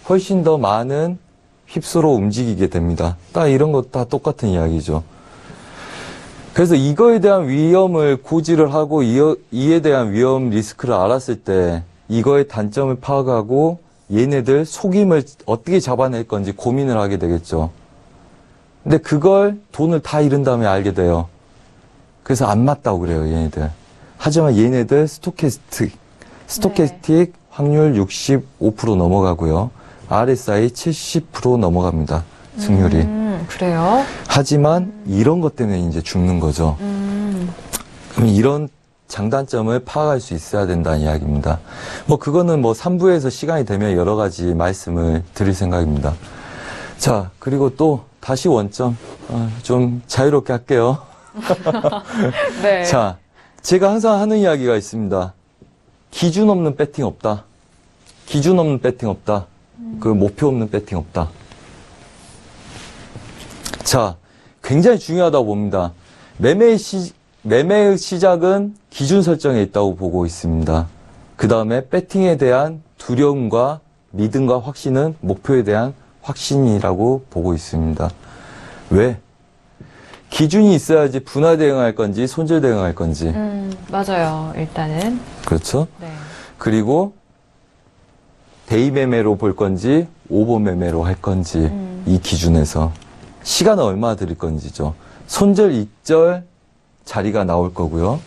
훨씬 더 많은 휩쓸어 움직이게 됩니다. 딱 이런 거 다 똑같은 이야기죠. 그래서 이거에 대한 위험을 고지를 하고 이에 대한 위험 리스크를 알았을 때 이거의 단점을 파악하고 얘네들 속임을 어떻게 잡아낼 건지 고민을 하게 되겠죠. 근데 그걸 돈을 다 잃은 다음에 알게 돼요. 그래서 안 맞다고 그래요, 얘네들. 하지만 얘네들 스토캐스틱 확률 65% 넘어가고요. RSI 70% 넘어갑니다. 승률이. 그래요? 하지만 이런 것 때문에 이제 죽는 거죠. 그럼 이런 장단점을 파악할 수 있어야 된다는 이야기입니다. 뭐 그거는 뭐 3부에서 시간이 되면 여러 가지 말씀을 드릴 생각입니다. 자, 그리고 또 다시 원점. 좀 자유롭게 할게요. 네. 자, 제가 항상 하는 이야기가 있습니다. 기준 없는 배팅 없다. 기준 없는 배팅 없다. 그 목표 없는 배팅 없다. 자, 굉장히 중요하다고 봅니다. 매매의 시작은 기준 설정에 있다고 보고 있습니다. 그 다음에 배팅에 대한 두려움과 믿음과 확신은 목표에 대한 확신이라고 보고 있습니다. 왜? 기준이 있어야지 분할 대응할 건지 손절 대응할 건지. 맞아요. 일단은. 그렇죠? 네. 그리고 데이 매매로 볼 건지 오버 매매로 할 건지 이 기준에서 시간을 얼마나 드릴 건지죠. 손절 익절 자리가 나올 거고요.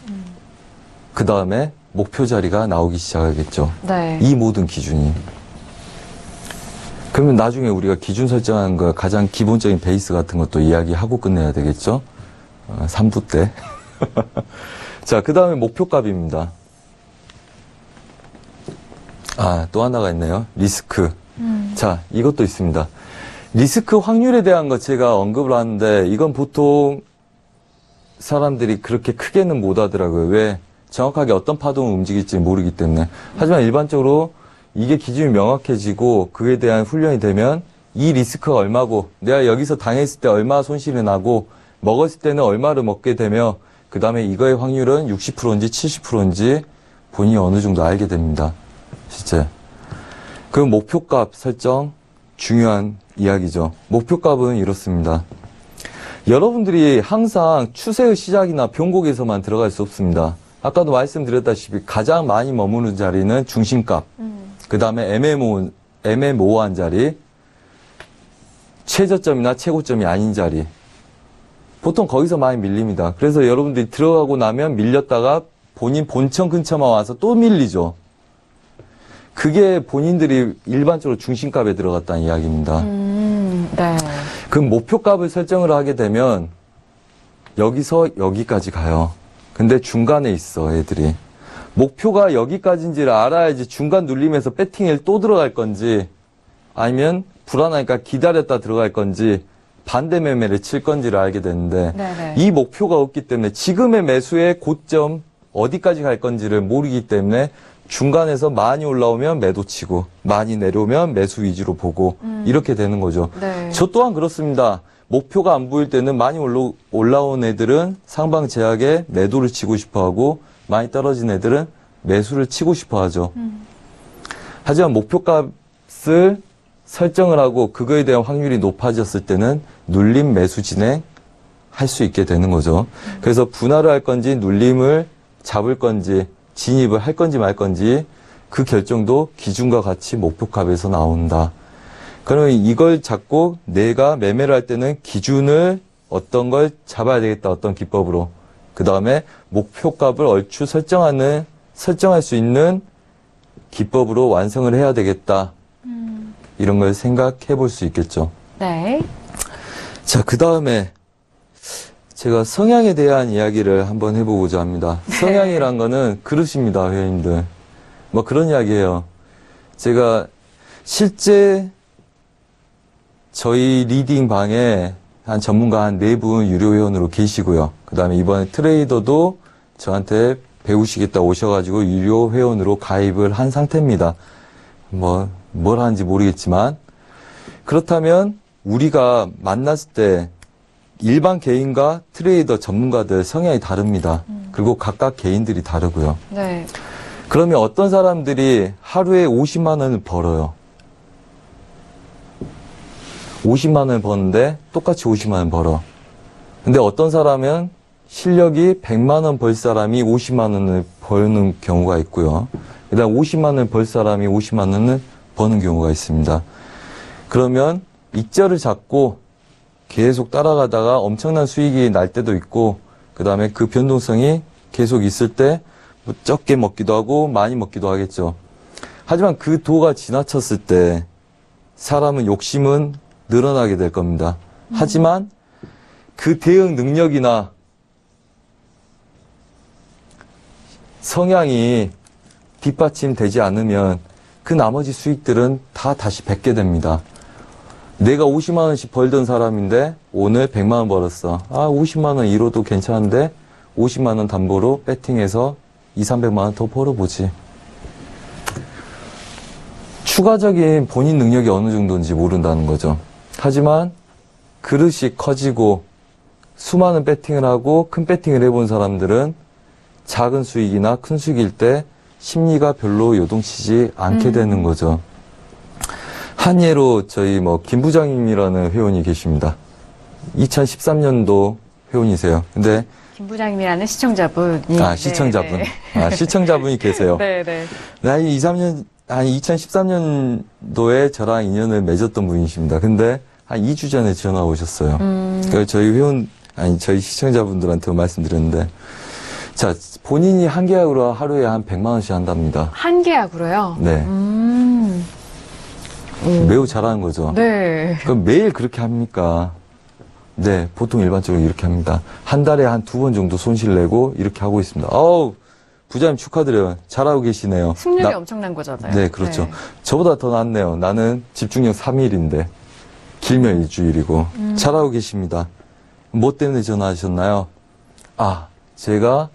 그 다음에 목표 자리가 나오기 시작하겠죠. 네. 이 모든 기준이. 그러면 나중에 우리가 기준 설정하는 거 가장 기본적인 베이스 같은 것도 이야기하고 끝내야 되겠죠. 3부 때. 자, 그 다음에 목표값입니다. 또 하나가 있네요. 리스크. 자, 이것도 있습니다. 리스크 확률에 대한 거 제가 언급을 하는데 이건 보통 사람들이 그렇게 크게는 못 하더라고요. 왜? 정확하게 어떤 파동을 움직일지 모르기 때문에. 하지만 일반적으로 이게 기준이 명확해지고 그에 대한 훈련이 되면 이 리스크가 얼마고 내가 여기서 당했을 때 얼마 손실이 나고 먹었을 때는 얼마를 먹게 되며 그 다음에 이거의 확률은 60%인지 70%인지 본인이 어느 정도 알게 됩니다. 실제. 그 목표값 설정 중요한 이야기죠. 목표값은 이렇습니다. 여러분들이 항상 추세의 시작이나 변곡에서만 들어갈 수 없습니다. 아까도 말씀드렸다시피 가장 많이 머무는 자리는 중심값, 그 다음에 애매모호한 자리, 최저점이나 최고점이 아닌 자리. 보통 거기서 많이 밀립니다. 그래서 여러분들이 들어가고 나면 밀렸다가 본인 본청 근처만 와서 또 밀리죠. 그게 본인들이 일반적으로 중심값에 들어갔다는 이야기입니다. 네. 그 목표값을 설정을 하게 되면 여기서 여기까지 가요. 근데 중간에 있어, 애들이. 목표가 여기까지인지를 알아야지 중간 눌림에서 배팅에 또 들어갈 건지 아니면 불안하니까 기다렸다 들어갈 건지 반대 매매를 칠 건지를 알게 되는데 네네. 이 목표가 없기 때문에 지금의 매수의 고점 어디까지 갈 건지를 모르기 때문에 중간에서 많이 올라오면 매도 치고 많이 내려오면 매수 위주로 보고 이렇게 되는 거죠. 네. 저 또한 그렇습니다. 목표가 안 보일 때는 많이 올라온 애들은 상방 제약에 매도를 치고 싶어하고 많이 떨어진 애들은 매수를 치고 싶어하죠. 하지만 목표값을 설정을 하고 그거에 대한 확률이 높아졌을 때는 눌림 매수 진행 할 수 있게 되는 거죠. 그래서 분할을 할 건지 눌림을 잡을 건지 진입을 할 건지 말 건지 그 결정도 기준과 같이 목표값에서 나온다. 그러면 이걸 잡고 내가 매매를 할 때는 기준을 어떤 걸 잡아야 되겠다. 어떤 기법으로. 그 다음에 목표값을 얼추 설정할 수 있는 기법으로 완성을 해야 되겠다. 이런 걸 생각해 볼 수 있겠죠. 네. 자, 그 다음에 제가 성향에 대한 이야기를 한번 해보고자 합니다. 성향이란 거는 그릇입니다, 회원님들. 뭐 그런 이야기예요. 제가 실제 저희 리딩 방에 한 전문가 한 4분 유료 회원으로 계시고요. 그 다음에 이번에 트레이더도 저한테 배우시겠다 오셔가지고 유료 회원으로 가입을 한 상태입니다. 뭘 하는지 모르겠지만. 그렇다면 우리가 만났을 때 일반 개인과 트레이더 전문가들 성향이 다릅니다. 그리고 각각 개인들이 다르고요. 네. 그러면 어떤 사람들이 하루에 50만 원을 벌어요. 50만 원을 버는데 똑같이 50만 원 벌어. 근데 어떤 사람은 실력이 100만 원 벌 사람이 50만 원을 버는 경우가 있고요. 그다음 50만 원 벌 사람이 50만 원을 버는 경우가 있습니다. 그러면 익절을 잡고 계속 따라가다가 엄청난 수익이 날 때도 있고, 그 다음에 그 변동성이 계속 있을 때 뭐 적게 먹기도 하고 많이 먹기도 하겠죠. 하지만 그 도가 지나쳤을 때 사람은 욕심은 늘어나게 될 겁니다. 하지만 그 대응 능력이나 성향이 뒷받침되지 않으면 그 나머지 수익들은 다 다시 뱉게 됩니다. 내가 50만 원씩 벌던 사람인데 오늘 100만 원 벌었어. 50만 원 잃어도 괜찮은데 50만 원 담보로 배팅해서 200~300만 원 더 벌어보지. 추가적인 본인 능력이 어느 정도인지 모른다는 거죠. 하지만 그릇이 커지고 수많은 배팅을 하고 큰 배팅을 해본 사람들은 작은 수익이나 큰 수익일 때 심리가 별로 요동치지 않게 되는 거죠. 한 예로 저희 김 부장님이라는 회원이 계십니다. 2013년도 회원이세요. 근데 김 부장님이라는 시청자분이. 시청자분. 네. 시청자분이 계세요. 네네. 한 2013년도에 저랑 인연을 맺었던 분이십니다. 근데 한 2주 전에 전화 오셨어요. 그래서 저희 시청자분들한테 말씀드렸는데, 자, 본인이 한 계약으로 하루에 한 100만 원씩 한답니다. 한 계약으로요? 네. 매우 잘하는 거죠. 네. 그럼 매일 그렇게 합니까? 네, 보통 일반적으로 이렇게 합니다. 한 달에 한 2번 정도 손실 내고 이렇게 하고 있습니다. 부장님 축하드려요. 잘하고 계시네요. 승률이 엄청난 거잖아요. 네, 그렇죠. 네. 저보다 더 낫네요. 나는 집중력 3일인데 길면 일주일이고. 잘하고 계십니다. 뭐 때문에 전화하셨나요? 제가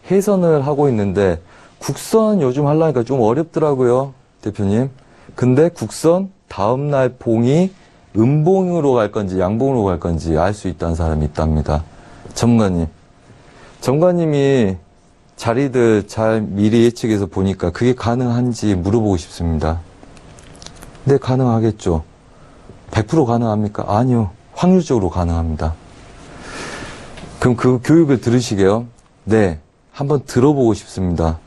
해선을 하고 있는데 국선 요즘 하려니까 좀 어렵더라고요, 대표님. 근데 국선 다음날 봉이 음봉으로 갈 건지 양봉으로 갈 건지 알 수 있다는 사람이 있답니다. 전문가님이 자리들 잘 미리 예측해서 보니까 그게 가능한지 물어보고 싶습니다. 네, 가능하겠죠. 100% 가능합니까? 아니요. 확률적으로 가능합니다. 그럼 그 교육을 들으시게요? 네. 한번 들어보고 싶습니다.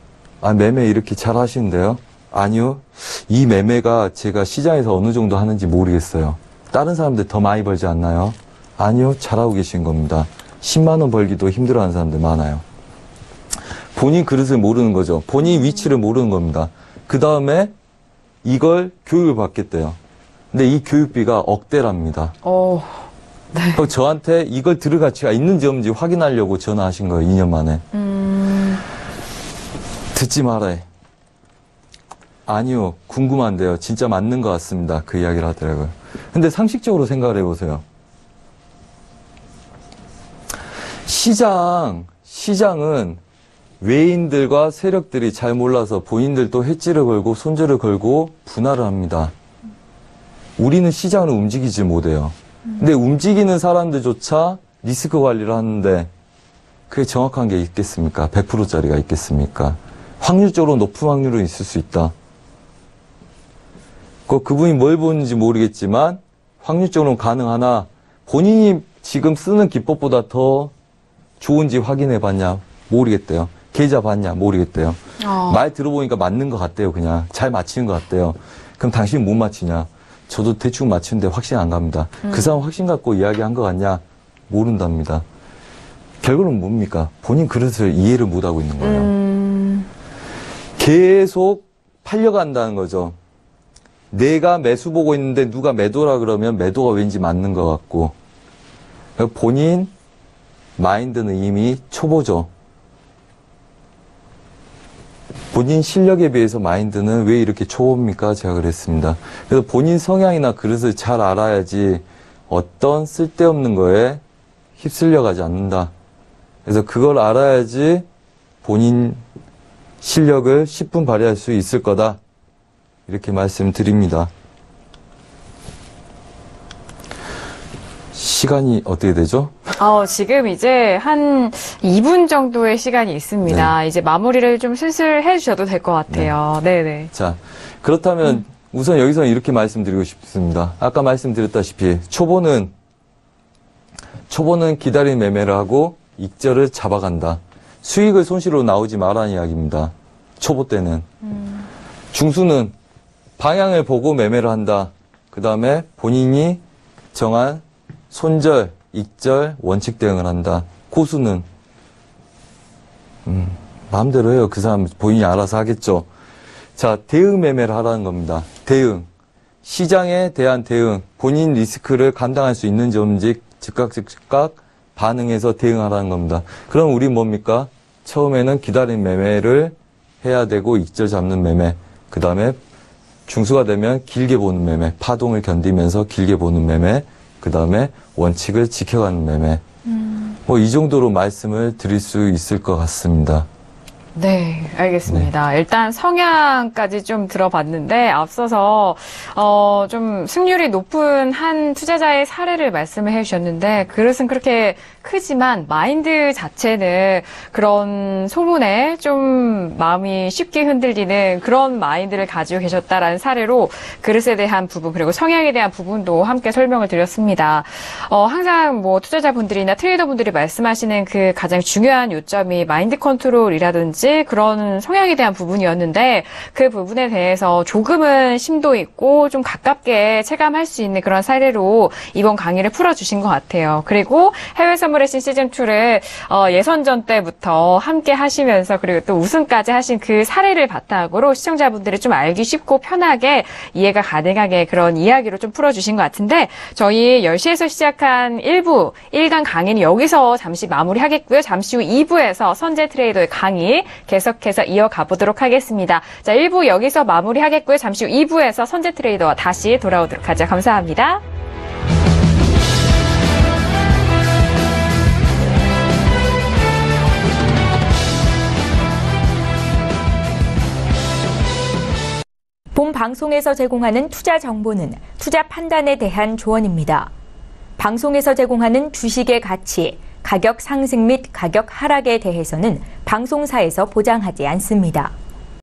매매 이렇게 잘 하시는데요? 아니요. 이 매매가 제가 시장에서 어느 정도 하는지 모르겠어요. 다른 사람들 더 많이 벌지 않나요? 아니요. 잘하고 계신 겁니다. 10만 원 벌기도 힘들어하는 사람들 많아요. 본인 그릇을 모르는 거죠. 본인 위치를 모르는 겁니다. 그 다음에 이걸 교육을 받겠대요. 근데 이 교육비가 억대랍니다. 네. 그럼 저한테 이걸 들을 가치가 있는지 없는지 확인하려고 전화하신 거예요. 2년 만에. 듣지 말아요. 아니요. 궁금한데요. 진짜 맞는 것 같습니다. 그 이야기를 하더라고요. 근데 상식적으로 생각을 해보세요. 시장은 외인들과 세력들이 잘 몰라서 본인들도 해지를 걸고 손절을 걸고 분할을 합니다. 우리는 시장을 움직이지 못해요. 근데 움직이는 사람들조차 리스크 관리를 하는데 그게 정확한 게 있겠습니까? 100%짜리가 있겠습니까? 확률적으로 높은 확률은 있을 수 있다. 그분이 뭘 보는지 모르겠지만 확률적으로는 가능하나 본인이 지금 쓰는 기법보다 더 좋은지 확인해 봤냐? 모르겠대요. 계좌 봤냐? 모르겠대요. 말 들어보니까 맞는 것 같대요. 그냥 잘 맞히는 것 같대요. 그럼 당신은 못 맞히냐? 저도 대충 맞히는데 확신 안 갑니다. 그 사람 확신 갖고 이야기한 것 같냐? 모른답니다. 결국은 뭡니까? 본인 그릇을 이해를 못하고 있는 거예요. 계속 팔려간다는 거죠. 내가 매수 보고 있는데 누가 매도라 그러면 매도가 왠지 맞는 것 같고, 본인 마인드는 이미 초보죠. 본인 실력에 비해서 마인드는 왜 이렇게 초보입니까? 제가 그랬습니다. 그래서 본인 성향이나 그릇을 잘 알아야지 어떤 쓸데없는 거에 휩쓸려 가지 않는다. 그래서 그걸 알아야지 본인 실력을 10분 발휘할 수 있을 거다. 이렇게 말씀드립니다. 시간이 어떻게 되죠? 지금 이제 한 2분 정도의 시간이 있습니다. 네. 이제 마무리를 좀 슬슬 해주셔도 될 것 같아요. 네네. 자, 그렇다면 우선 여기서 이렇게 말씀드리고 싶습니다. 아까 말씀드렸다시피 초보는 기다리는 매매를 하고 익절을 잡아간다. 수익을 손실로 나오지 말라는 이야기입니다. 초보 때는. 중수는 방향을 보고 매매를 한다. 그 다음에 본인이 정한 손절, 익절, 원칙 대응을 한다. 고수는 마음대로 해요. 그 사람 본인이 알아서 하겠죠. 자, 대응 매매를 하라는 겁니다. 대응. 시장에 대한 대응. 본인 리스크를 감당할 수 있는지 없는지 즉각 반응해서 대응하라는 겁니다. 그럼 우리 뭡니까? 처음에는 기다린 매매를 해야 되고 익절 잡는 매매. 그 다음에 중수가 되면 길게 보는 매매. 파동을 견디면서 길게 보는 매매. 그 다음에 원칙을 지켜가는 매매. 뭐 이 정도로 말씀을 드릴 수 있을 것 같습니다. 네, 알겠습니다. 일단 성향까지 좀 들어봤는데 앞서서 좀 승률이 높은 한 투자자의 사례를 말씀을 해주셨는데 그릇은 그렇게 크지만 마인드 자체는 그런 소문에 좀 마음이 쉽게 흔들리는 그런 마인드를 가지고 계셨다라는 사례로 그릇에 대한 부분 그리고 성향에 대한 부분도 함께 설명을 드렸습니다. 항상 뭐 투자자분들이나 트레이더분들이 말씀하시는 그 가장 중요한 요점이 마인드 컨트롤이라든지 그런 성향에 대한 부분이었는데 그 부분에 대해서 조금은 심도 있고 좀 가깝게 체감할 수 있는 그런 사례로 이번 강의를 풀어주신 것 같아요. 그리고 해외 선물의 신 시즌2를 예선전 때부터 함께 하시면서 그리고 또 우승까지 하신 그 사례를 바탕으로 시청자분들이 좀 알기 쉽고 편하게 이해가 가능하게 그런 이야기로 좀 풀어주신 것 같은데 저희 10시에서 시작한 1부 1강 강의는 여기서 잠시 마무리하겠고요. 잠시 후 2부에서 선제 트레이더의 강의 계속해서 이어가 보도록 하겠습니다. 자, 1부 여기서 마무리하겠고요. 잠시 후 2부에서 선제 트레이더와 다시 돌아오도록 하죠. 감사합니다. 본 방송에서 제공하는 투자 정보는 투자 판단에 대한 조언입니다. 방송에서 제공하는 주식의 가치, 가격 상승 및 가격 하락에 대해서는 방송사에서 보장하지 않습니다.